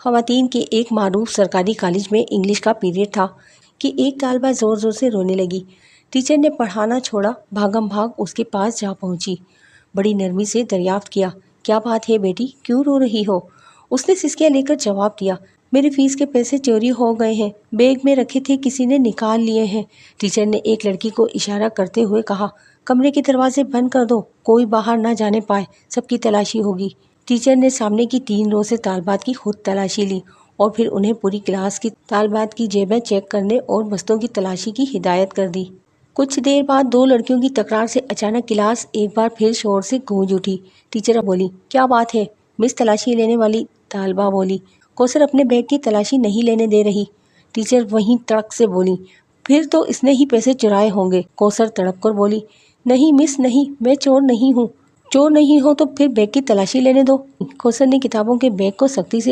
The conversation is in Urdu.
خواتین کے ایک معروف سرکاری کالج میں انگلش کا پیریڈ تھا کہ ایک طالبہ زور زور سے رونے لگی۔ ٹیچر نے پڑھانا چھوڑا، بھاگم بھاگ اس کے پاس جا پہنچی۔ بڑی نرمی سے دریافت کیا، کیا بات ہے بیٹی، کیوں رو رہی ہو؟ اس نے سسکیاں لے کر جواب دیا، میری فیس کے پیسے چوری ہو گئے ہیں، بیگ میں رکھے تھے، کسی نے نکال لیے ہیں۔ ٹیچر نے ایک لڑکی کو اشارہ کرتے ہوئے کہا، کمرے کے دروازے بند کر دو، کوئی باہر نہ جانے پائے، سب کی تلاشی ہوگی۔ ٹیچر نے سامنے کی 3 رو سے طالبات کی خود تلاشی لی اور پھر انہیں پوری کلاس کی طالبات کی جیبیں چیک کرنے اور بستوں کی تلاشی کی ہدایت کر دی۔ کچھ دیر بعد 2 لڑکیوں کی تکرار سے اچانک کلاس ایک بار پھر شور سے گونج اٹھی۔ ٹیچر بولی، کیا بات ہے؟ مس تلاشی لینے والی طالبہ بولی، کوثر اپنے بیگ کی تلاشی نہیں لینے دے رہی۔ ٹیچر وہیں تڑک سے بولی، پھر تو اس نے ہی پیسے چرائے ہوں گے۔ کوثر تڑپ کر بولی، نہیں مس نہیں، میں چور نہیں ہوں۔ چور نہیں ہو تو پھر بیگ کی تلاشی لینے دو۔ کوثر نے کتابوں کے بیگ کو سختی سے